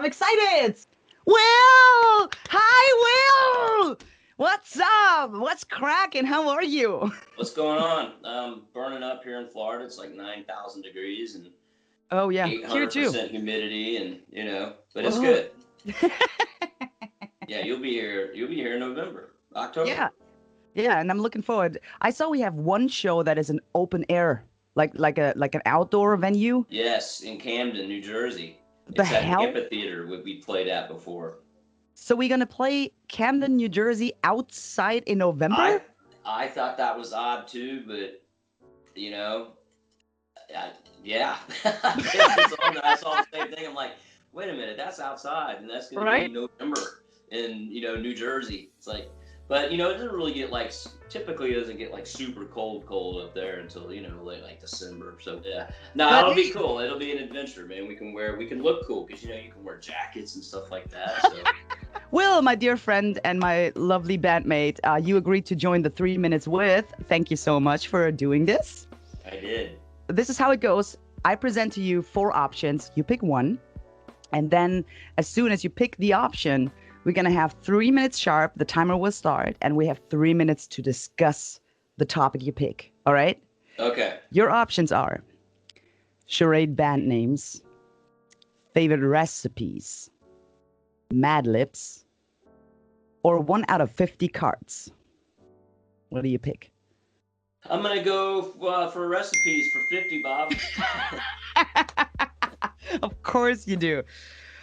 excited. Will! Hi, Will! What's up? What's cracking? How are you? What's going on? Burning up here in Florida. It's like 9,000 degrees and Oh, yeah. Here too. 800% humidity, and but it's Oh. good. Yeah, you'll be here. You'll be here in November, October. Yeah. Yeah, and I'm looking forward. I saw we have one show that is an open air, like an outdoor venue. Yes, in Camden, New Jersey. The It's at the hell? amphitheater we played at before. So we're gonna play Camden, New Jersey outside in I November? I thought that was odd too, but you know, I, yeah. I saw the same thing. I'm like, wait a minute, that's outside, and that's going to be Right? November in New Jersey. It's like, but it doesn't really get like typically it doesn't get like super cold up there until late like December. So yeah, no, But it'll be hey, cool. It'll be an adventure, man. We can look cool because you can wear jackets and stuff like that. So Will, my dear friend and my lovely bandmate, you agreed to join the 3 minutes with. Thank you so much for doing this. I did. This is how it goes. I present to you 4 options. You pick one. And then as soon as you pick the option, we're going to have 3 minutes sharp. The timer will start. And we have 3 minutes to discuss the topic you pick. All right? Okay. Your options are charade band names, favorite recipes, Mad Libs, or 1 out of 50 cards. What do you pick? I'm gonna go for recipes for 50, Bob. Of course you do.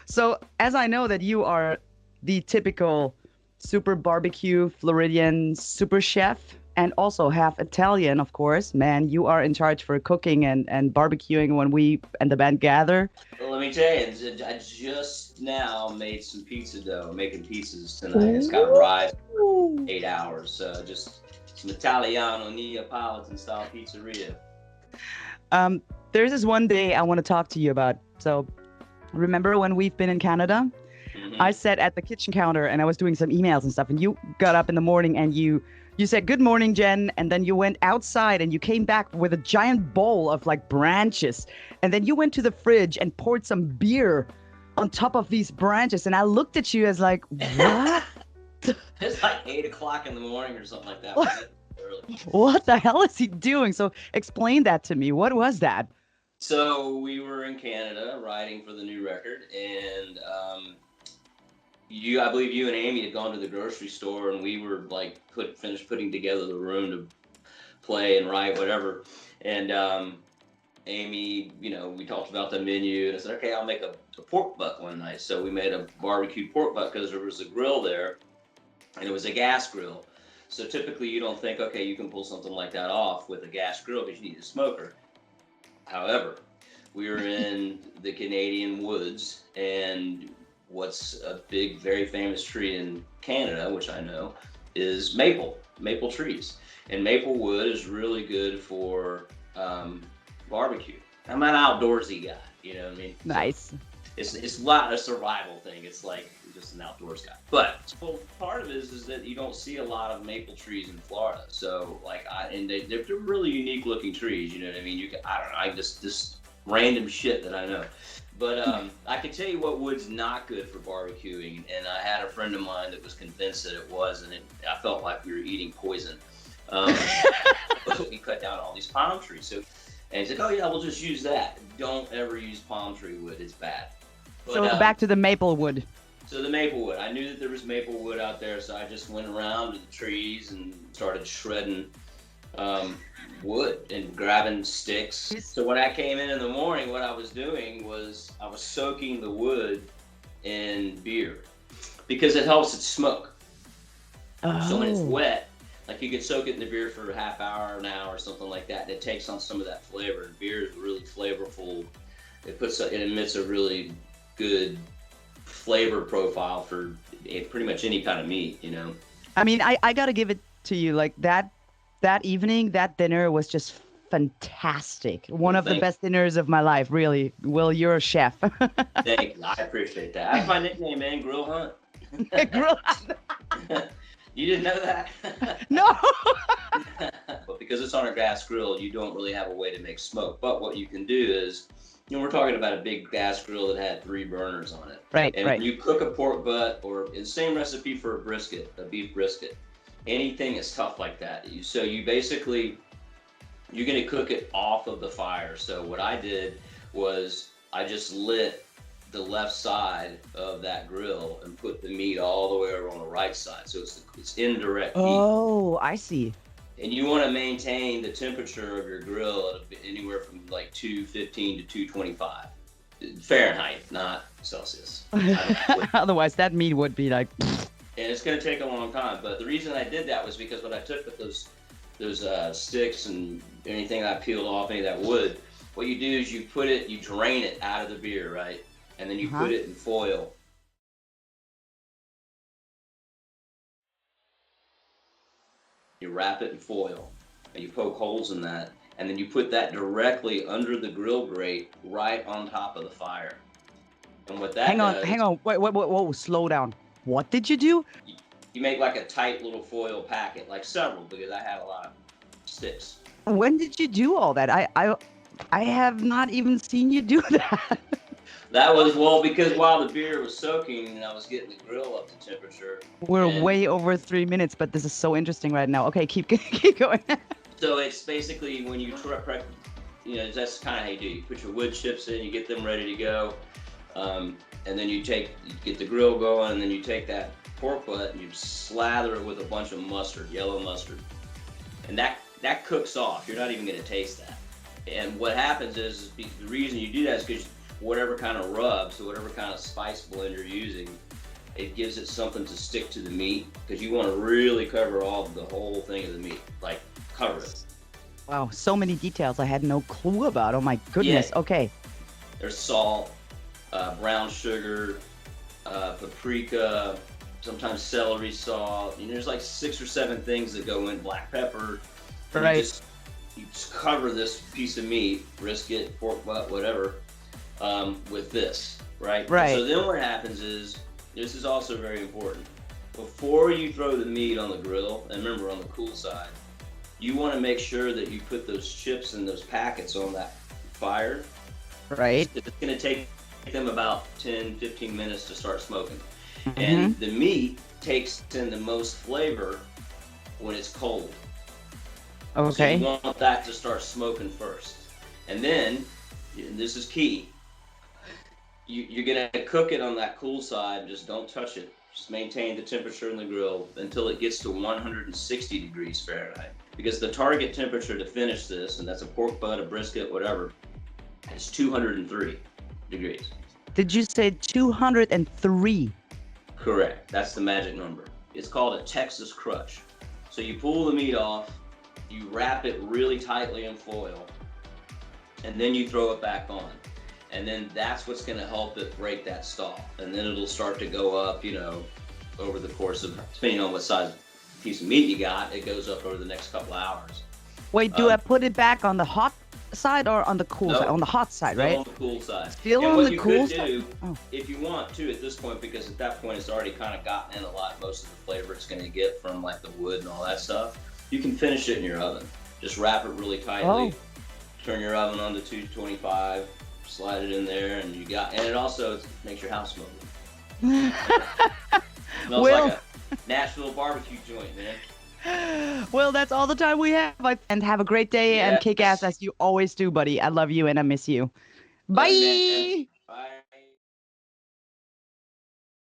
So, as I know that you are the typical super barbecue Floridian super chef and also half Italian, of course, man, you are in charge for cooking and barbecuing when we and the band gather. Well, let me tell you, I just now made some pizza dough. I'm making pizzas tonight. It's got arrived for 8 hours. So just some Italiano Neapolitan style pizzeria. There's this one day I want to talk to you about. So, remember when we've been in Canada? Mm-hmm. I sat at the kitchen counter and I was doing some emails and stuff, and you got up in the morning and you said, "Good morning, Jen," and then you went outside and you came back with a giant bowl of like branches, and then you went to the fridge and poured some beer on top of these branches, and I looked at you as like, what? It's like 8 o'clock in the morning or something like that. Early. What the hell is he doing? So explain that to me. What was that? So we were in Canada writing for the new record, and I believe you and Amy had gone to the grocery store, and we were like finished putting together the room to play and write whatever. And Amy, we talked about the menu, and I said, okay, I'll make a pork butt one night. So we made a barbecued pork butt because there was a grill there, and it was a gas grill. So typically you don't think, okay, you can pull something like that off with a gas grill because you need a smoker. However, we were in the Canadian woods, and what's a big, very famous tree in Canada, which I know, is maple trees. And maple wood is really good for barbecue. I'm an outdoorsy guy, you know what I mean? Nice. So it's not a survival thing. It's like just an outdoors guy. But part of it is that you don't see a lot of maple trees in Florida. So they're really unique looking trees. You know what I mean? I just random shit that I know. But I can tell you what wood's not good for barbecuing, and I had a friend of mine that was convinced that it was, and I felt like we were eating poison. We cut down all these palm trees. And he said, oh yeah, we'll just use that. Don't ever use palm tree wood, it's bad. But, So back to the maple wood. So the maple wood, I knew that there was maple wood out there, so I just went around to the trees and started shredding wood and grabbing sticks. So when I came in the morning, what I was doing was I was soaking the wood in beer because it helps it smoke. Oh. So when it's wet, like you could soak it in the beer for a half hour, an hour, or something like that, and it takes on some of that flavor. And beer is really flavorful. It emits a really good flavor profile for pretty much any kind of meat, I mean, I gotta give it to you. Like that evening, that dinner was just fantastic. One of the best dinners of my life, really. Will, you're a chef. Thank you. I appreciate that. That's my nickname, man. Grill Hunt. Grill. You didn't know that? No. But because it's on a gas grill, you don't really have a way to make smoke. But what you can do is we're talking about a big gas grill that had 3 burners on it. Right, And when right. you cook a pork butt, or the same recipe for a brisket, a beef brisket, anything is tough like that. So you basically, you're going to cook it off of the fire. So what I did was I just lit the left side of that grill and put the meat all the way over on the right side. So it's indirect heat. Oh, I see. And you want to maintain the temperature of your grill at anywhere from like 215 to 225 Fahrenheit, not Celsius. Otherwise, that meat would be like. And it's going to take a long time. But the reason I did that was because when I took those sticks and anything I peeled off, any of that wood, what you do is you drain it out of the beer, right? And then you put it in foil. You wrap it in foil, and you poke holes in that, and then you put that directly under the grill grate, right on top of the fire. And what that Hang on, wait, whoa, slow down. What did you do? You make like a tight little foil packet, like several, because I had a lot of sticks. When did you do all that? I have not even seen you do that. That was, because while the beer was soaking and I was getting the grill up to temperature. We're way over 3 minutes, but this is so interesting right now. Okay, keep going. So it's basically when you that's kind of how you do. You put your wood chips in, you get them ready to go, and then you get the grill going, and then you take that pork butt and you slather it with a bunch of mustard, yellow mustard, and that cooks off. You're not even going to taste that. And what happens is the reason you do that is because whatever kind of rub, so whatever kind of spice blend you're using, it gives it something to stick to the meat, because you want to really cover the whole thing of the meat, like cover it. Wow, so many details I had no clue about. Oh my goodness. Yeah. Okay. There's salt, brown sugar, paprika, sometimes celery salt. There's like 6 or 7 things that go in. Black pepper. Right. You just cover this piece of meat, brisket, pork butt, whatever, with this, right? Right. So then what happens is, this is also very important. Before you throw the meat on the grill, and remember on the cool side, you want to make sure that you put those chips and those packets on that fire. Right. It's going to take them about 10, 15 minutes to start smoking. Mm-hmm. And the meat takes in the most flavor when it's cold. Okay. So you want that to start smoking first. And then, this is key, you're going to cook it on that cool side. Just don't touch it. Just maintain the temperature in the grill until it gets to 160 degrees Fahrenheit. Because the target temperature to finish this, and that's a pork butt, a brisket, whatever, is 203 degrees. Did you say 203? Correct. That's the magic number. It's called a Texas crutch. So you pull the meat off, you wrap it really tightly in foil, and then you throw it back on. And then that's what's going to help it break that stall. And then it'll start to go up, over the course of, depending on what size piece of meat you got, it goes up over the next couple hours. Wait, do I put it back on the hot side or on the cool side? On the hot side, right? On the cool side. Still on the cool side? Do, if you want to at this point, because at that point it's already kind of gotten in most of the flavor it's going to get from like the wood and all that stuff, you can finish it in your oven. Just wrap it really tightly, turn your oven on to 225, slide it in there, and it also makes your house smell good. Smells like a Nashville barbecue joint, man. Well, that's all the time we have. And have a great day and kick ass as you always do, buddy. I love you and I miss you. Bye. Bye.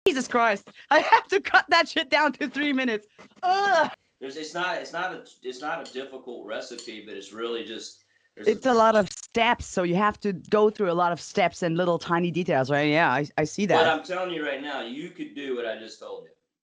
Jesus Christ! I have to cut that shit down to 3 minutes. Ugh. It's not a difficult recipe, but it's really just. It's a lot of steps, so you have to go through a lot of steps and little tiny details, right? Yeah, I see that. But I'm telling you right now, you could do what I just told you.